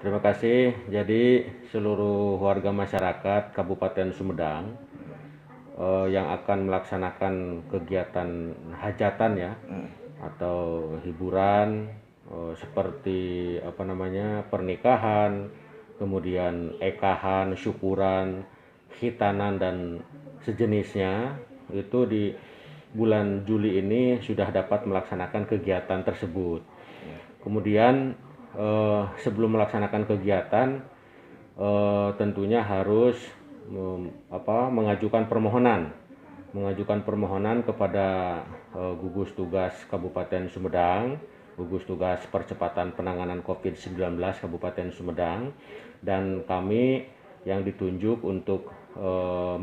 Terima kasih. Jadi seluruh warga masyarakat Kabupaten Sumedang yang akan melaksanakan kegiatan hajatan ya atau hiburan seperti pernikahan, kemudian ekahan, syukuran, khitanan dan sejenisnya itu di bulan Juli ini sudah dapat melaksanakan kegiatan tersebut. Kemudian sebelum melaksanakan kegiatan tentunya harus mengajukan permohonan kepada gugus tugas Kabupaten Sumedang, gugus tugas percepatan penanganan COVID-19 Kabupaten Sumedang, dan kami yang ditunjuk untuk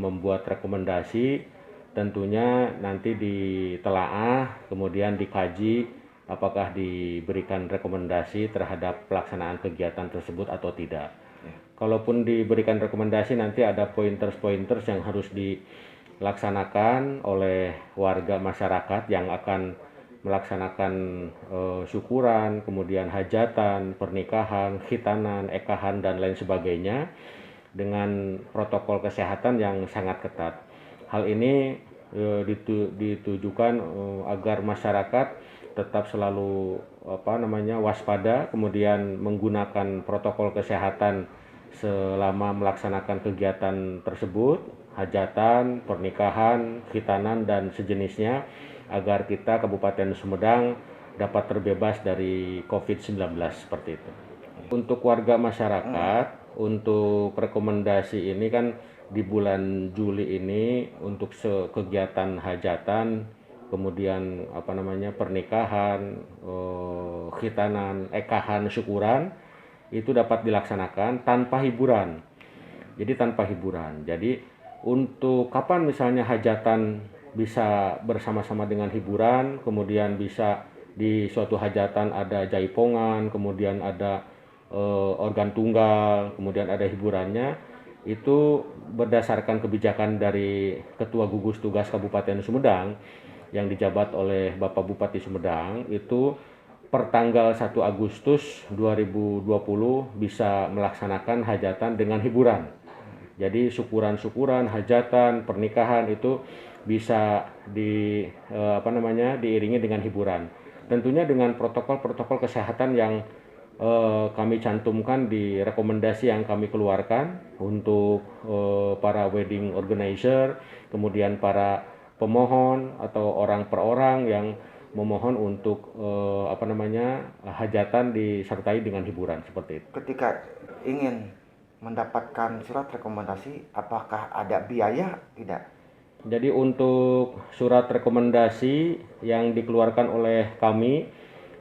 membuat rekomendasi tentunya nanti ditelaah kemudian dikaji apakah diberikan rekomendasi terhadap pelaksanaan kegiatan tersebut atau tidak. Kalaupun diberikan rekomendasi nanti ada pointers-pointers yang harus dilaksanakan oleh warga masyarakat yang akan melaksanakan syukuran, kemudian hajatan, pernikahan, khitanan, ekahan dan lain sebagainya dengan protokol kesehatan yang sangat ketat. Hal ini ditujukan agar masyarakat tetap selalu waspada, kemudian menggunakan protokol kesehatan selama melaksanakan kegiatan tersebut, hajatan, pernikahan, khitanan dan sejenisnya, agar kita Kabupaten Sumedang dapat terbebas dari COVID-19 seperti itu. Untuk warga masyarakat, untuk rekomendasi ini kan di bulan Juli ini untuk kegiatan hajatan, kemudian pernikahan, khitanan, ekahan, syukuran itu dapat dilaksanakan tanpa hiburan. Jadi untuk kapan misalnya hajatan bisa bersama-sama dengan hiburan, kemudian bisa di suatu hajatan ada jaipongan, kemudian ada organ tunggal, kemudian ada hiburannya, itu berdasarkan kebijakan dari Ketua Gugus Tugas Kabupaten Sumedang yang dijabat oleh Bapak Bupati Sumedang, itu per tanggal 1 Agustus 2020 bisa melaksanakan hajatan dengan hiburan. Jadi syukuran-syukuran, hajatan, pernikahan itu bisa diiringi dengan hiburan. Tentunya dengan protokol-protokol kesehatan yang kami cantumkan di rekomendasi yang kami keluarkan untuk para wedding organizer, kemudian para pemohon atau orang per orang yang memohon untuk hajatan disertai dengan hiburan seperti itu. Ketika ingin mendapatkan surat rekomendasi, apakah ada biaya? Tidak. Jadi untuk surat rekomendasi yang dikeluarkan oleh kami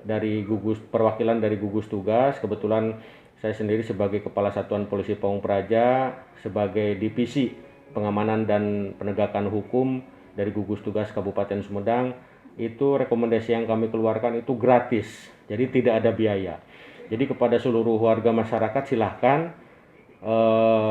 dari perwakilan dari gugus tugas, kebetulan saya sendiri sebagai Kepala Satuan Polisi Pamung Praja, sebagai Divisi Pengamanan dan Penegakan Hukum dari gugus tugas Kabupaten Sumedang, itu rekomendasi yang kami keluarkan itu gratis, jadi tidak ada biaya. Jadi kepada seluruh warga masyarakat silahkan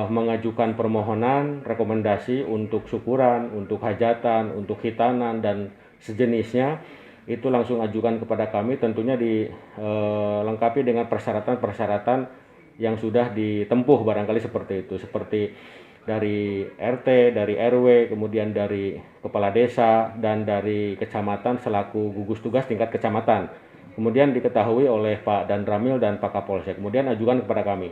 mengajukan permohonan rekomendasi untuk syukuran, untuk hajatan, untuk khitanan dan sejenisnya, itu langsung ajukan kepada kami, tentunya dilengkapi dengan persyaratan-persyaratan yang sudah ditempuh barangkali seperti itu, seperti dari RT, dari RW, kemudian dari kepala desa dan dari kecamatan selaku gugus tugas tingkat kecamatan. Kemudian diketahui oleh Pak Danramil dan Pak Kapolsek, kemudian ajukan kepada kami.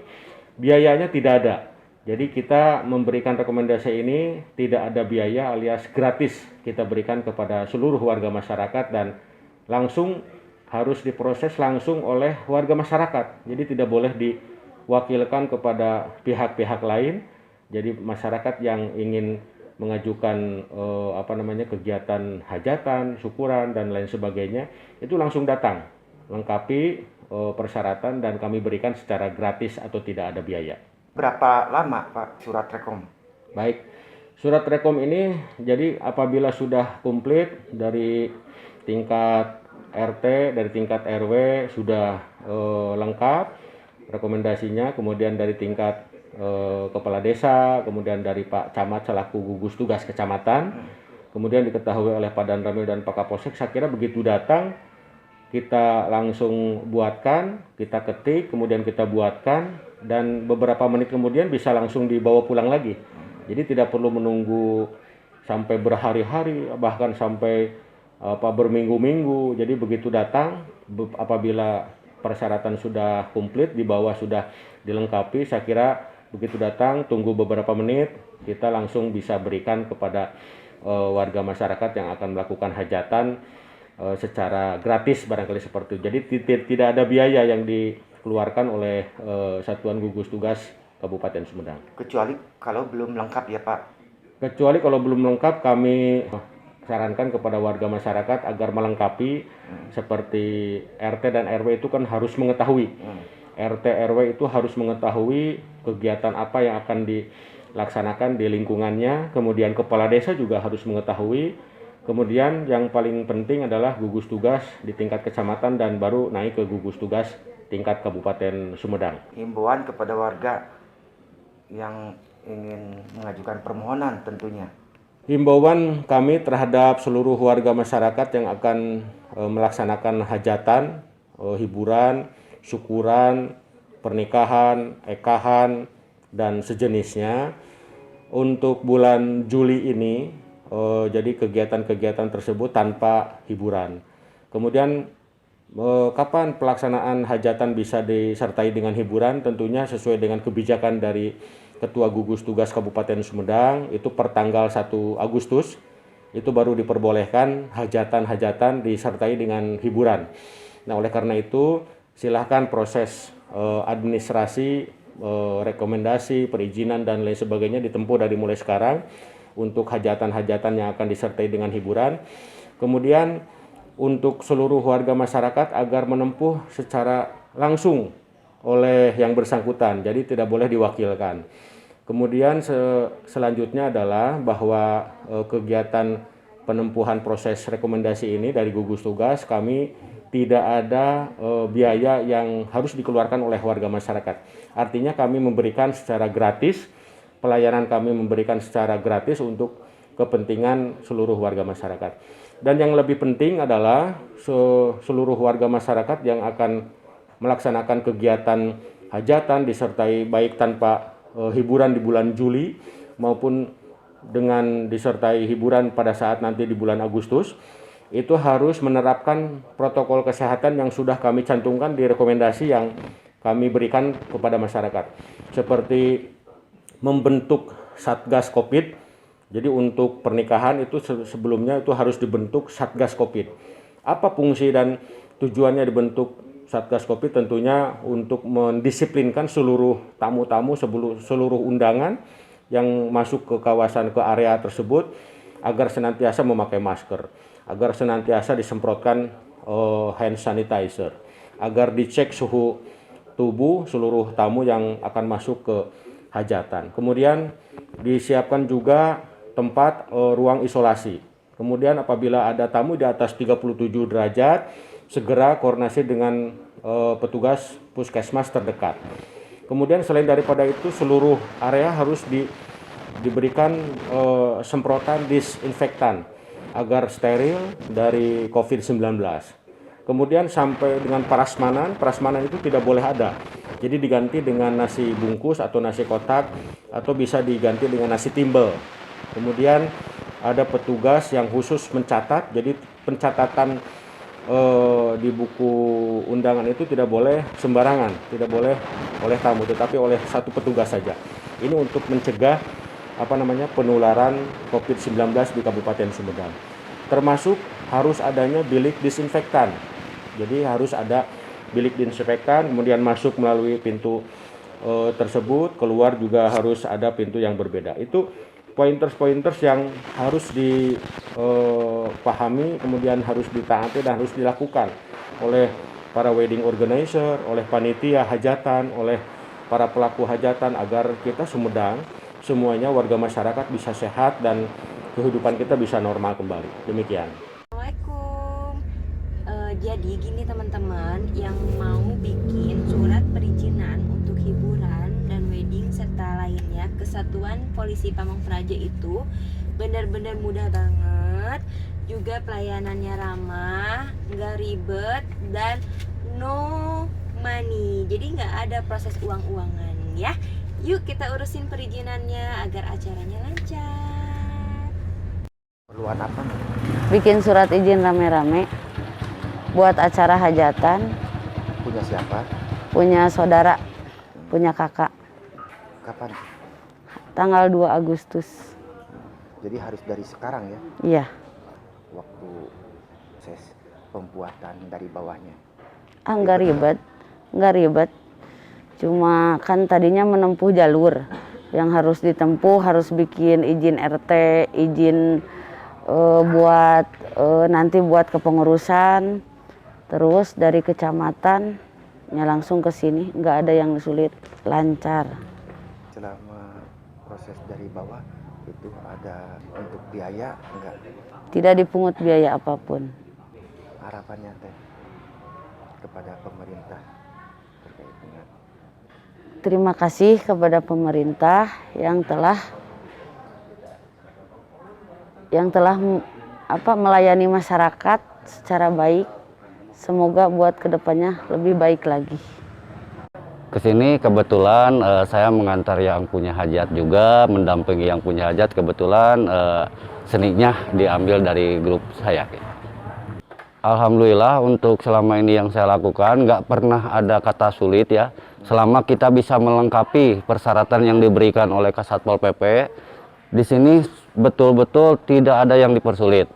Biayanya tidak ada. Jadi kita memberikan rekomendasi ini tidak ada biaya alias gratis kita berikan kepada seluruh warga masyarakat dan langsung harus diproses langsung oleh warga masyarakat. Jadi tidak boleh diwakilkan kepada pihak-pihak lain. Jadi masyarakat yang ingin mengajukan kegiatan hajatan, syukuran dan lain sebagainya itu langsung datang, lengkapi persyaratan dan kami berikan secara gratis atau tidak ada biaya. Berapa lama Pak surat rekom? Baik, surat rekom ini jadi apabila sudah komplit dari tingkat RT, dari tingkat RW sudah lengkap rekomendasinya, kemudian dari tingkat kepala desa, kemudian dari Pak Camat selaku gugus tugas kecamatan, kemudian diketahui oleh Pak Danramil dan Pak Kapolsek, saya kira begitu datang kita langsung buatkan, kita ketik, kemudian kita buatkan, dan beberapa menit kemudian bisa langsung dibawa pulang lagi. Jadi tidak perlu menunggu sampai berhari-hari, bahkan sampai berminggu-minggu. Jadi begitu datang, apabila persyaratan sudah komplit, di bawah sudah dilengkapi, saya kira begitu datang, tunggu beberapa menit, kita langsung bisa berikan kepada warga masyarakat yang akan melakukan hajatan secara gratis, barangkali seperti itu. Jadi tidak ada biaya yang dikeluarkan oleh Satuan Gugus Tugas Kabupaten Sumedang. Kecuali kalau belum lengkap ya Pak. Kecuali kalau belum lengkap, kami sarankan kepada warga masyarakat agar melengkapi, seperti RT dan RW itu kan harus mengetahui. RT RW itu harus mengetahui kegiatan apa yang akan dilaksanakan di lingkungannya, kemudian kepala desa juga harus mengetahui, kemudian yang paling penting adalah gugus tugas di tingkat kecamatan dan baru naik ke gugus tugas tingkat Kabupaten Sumedang. Himbauan kepada warga yang ingin mengajukan permohonan tentunya. Himbauan kami terhadap seluruh warga masyarakat yang akan melaksanakan hajatan, hiburan, syukuran, pernikahan, ekahan, dan sejenisnya untuk bulan Juli ini, jadi kegiatan-kegiatan tersebut tanpa hiburan. Kemudian kapan pelaksanaan hajatan bisa disertai dengan hiburan? Tentunya sesuai dengan kebijakan dari Ketua Gugus Tugas Kabupaten Sumedang, itu per tanggal 1 Agustus itu baru diperbolehkan hajatan-hajatan disertai dengan hiburan. Nah, oleh karena itu silahkan proses administrasi, rekomendasi, perizinan dan lain sebagainya ditempuh dari mulai sekarang untuk hajatan-hajatan yang akan disertai dengan hiburan. Kemudian untuk seluruh warga masyarakat agar menempuh secara langsung oleh yang bersangkutan, jadi tidak boleh diwakilkan. Kemudian selanjutnya adalah bahwa kegiatan penempuhan proses rekomendasi ini dari gugus tugas, kami tidak ada biaya yang harus dikeluarkan oleh warga masyarakat. Artinya kami memberikan secara gratis, pelayanan kami memberikan secara gratis untuk kepentingan seluruh warga masyarakat. Dan yang lebih penting adalah seluruh warga masyarakat yang akan melaksanakan kegiatan hajatan disertai baik tanpa hiburan di bulan Juli maupun dengan disertai hiburan pada saat nanti di bulan Agustus, itu harus menerapkan protokol kesehatan yang sudah kami cantumkan di rekomendasi yang kami berikan kepada masyarakat, seperti membentuk Satgas Covid. Jadi untuk pernikahan itu sebelumnya itu harus dibentuk Satgas Covid. Apa fungsi dan tujuannya dibentuk Satgas Covid? Tentunya untuk mendisiplinkan seluruh tamu-tamu, seluruh undangan yang masuk ke kawasan, ke area tersebut, agar senantiasa memakai masker, agar senantiasa disemprotkan hand sanitizer, agar dicek suhu tubuh seluruh tamu yang akan masuk ke hajatan. Kemudian disiapkan juga tempat ruang isolasi. Kemudian apabila ada tamu di atas 37 derajat, segera koordinasi dengan petugas puskesmas terdekat. Kemudian selain daripada itu, seluruh area harus diberikan semprotan disinfektan agar steril dari COVID-19. Kemudian sampai dengan prasmanan itu tidak boleh ada. Jadi diganti dengan nasi bungkus atau nasi kotak, atau bisa diganti dengan nasi timbel. Kemudian ada petugas yang khusus mencatat, jadi pencatatan di buku undangan itu tidak boleh sembarangan, tidak boleh oleh tamu, tetapi oleh satu petugas saja. Ini untuk mencegah penularan COVID-19 di Kabupaten Sumedang. Termasuk harus adanya bilik disinfektan. Jadi harus ada bilik disinfektan, kemudian masuk melalui pintu tersebut, keluar juga harus ada pintu yang berbeda. Itu pointers yang harus dipahami, kemudian harus ditaati dan harus dilakukan oleh para wedding organizer, oleh panitia hajatan, oleh para pelaku hajatan, agar kita Sumedang semuanya warga masyarakat bisa sehat dan kehidupan kita bisa normal kembali. Demikian. Assalamualaikum. Jadi gini teman-teman, yang mau bikin surat perizinan untuk hiburan dan wedding serta lainnya ke Satuan Polisi Pamong Praja itu benar-benar mudah banget. juga pelayanannya ramah, nggak ribet, dan no money. Jadi nggak ada proses uang-uangan ya. Yuk kita urusin perizinannya agar acaranya lancar. Perluan apa nih? Bikin surat izin rame-rame buat acara hajatan, Punya siapa? punya saudara, punya kakak, Kapan? tanggal 2 Agustus. Jadi harus dari sekarang ya, Iya. waktu proses pembuatan dari bawahnya. Nggak ribet. Cuma kan tadinya menempuh jalur yang harus ditempuh, harus bikin izin RT, izin buat nanti buat kepengurusan, terus dari kecamatan langsung ke sini, nggak ada yang sulit, lancar. Selama proses dari bawah itu ada untuk biaya enggak? Tidak dipungut biaya apapun. Harapannya teh kepada pemerintah terkait dengan Terima kasih kepada pemerintah yang telah melayani masyarakat secara baik. Semoga buat kedepannya lebih baik lagi. Kesini kebetulan saya mengantar yang punya hajat juga, mendampingi yang punya hajat. Kebetulan seninya diambil dari grup saya. Alhamdulillah untuk selama ini yang saya lakukan nggak pernah ada kata sulit ya. Selama kita bisa melengkapi persyaratan yang diberikan oleh Kasatpol PP, di sini betul-betul tidak ada yang dipersulit.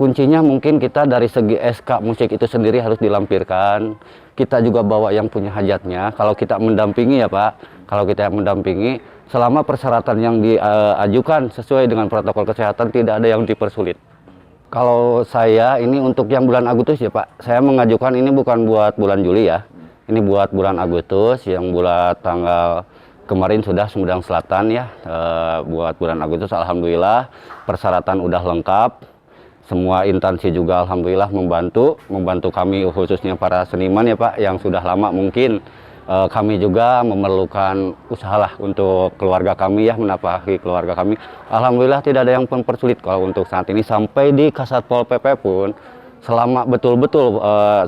Kuncinya mungkin kita dari segi SK musik itu sendiri harus dilampirkan. Kita juga bawa yang punya hajatnya. Kalau kita mendampingi ya Pak, kalau kita mendampingi, selama persyaratan yang diajukan sesuai dengan protokol kesehatan tidak ada yang dipersulit. Kalau saya ini untuk yang bulan Agustus ya Pak, saya mengajukan ini bukan buat bulan Juli ya. Ini buat bulan Agustus, yang bulan tanggal kemarin sudah Sumedang Selatan ya. Buat bulan Agustus alhamdulillah persyaratan udah lengkap. Semua instansi juga alhamdulillah membantu kami khususnya para seniman ya Pak yang sudah lama mungkin kami juga memerlukan usahalah untuk keluarga kami ya, menafkahi keluarga kami. Alhamdulillah tidak ada yang mempersulit kalau untuk saat ini sampai di Kasatpol PP pun selama betul-betul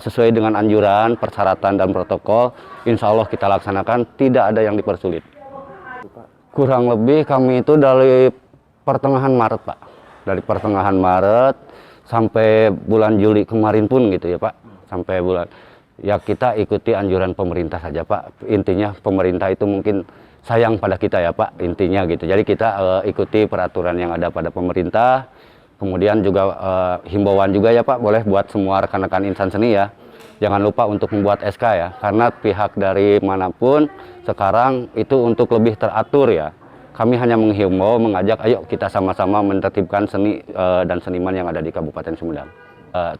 sesuai dengan anjuran, persyaratan dan protokol, insya Allah kita laksanakan, tidak ada yang dipersulit. Kurang lebih kami itu dari pertengahan Maret Pak, dari pertengahan Maret sampai bulan Juli kemarin pun gitu ya Pak, sampai bulan ya kita ikuti anjuran pemerintah saja Pak. Intinya pemerintah itu mungkin sayang pada kita ya Pak, intinya gitu. Jadi kita ikuti peraturan yang ada pada pemerintah. Kemudian juga himbauan juga ya Pak, boleh buat semua rekan-rekan insan seni ya, jangan lupa untuk membuat SK ya, karena pihak dari manapun sekarang itu untuk lebih teratur ya. Kami hanya menghimbau, mengajak, ayo kita sama-sama menertibkan seni dan seniman yang ada di Kabupaten Sumedang.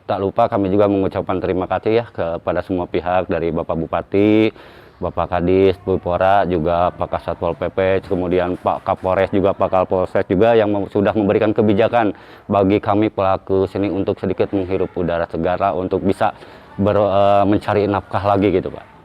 Tak lupa kami juga mengucapkan terima kasih ya kepada semua pihak dari Bapak Bupati, Bapak Kadis, Bu Pora, juga Pak Kasatpol PP, kemudian Pak Kapolres juga Pak Kapolsek juga yang sudah memberikan kebijakan bagi kami pelaku seni untuk sedikit menghirup udara segar untuk bisa mencari nafkah lagi gitu Pak.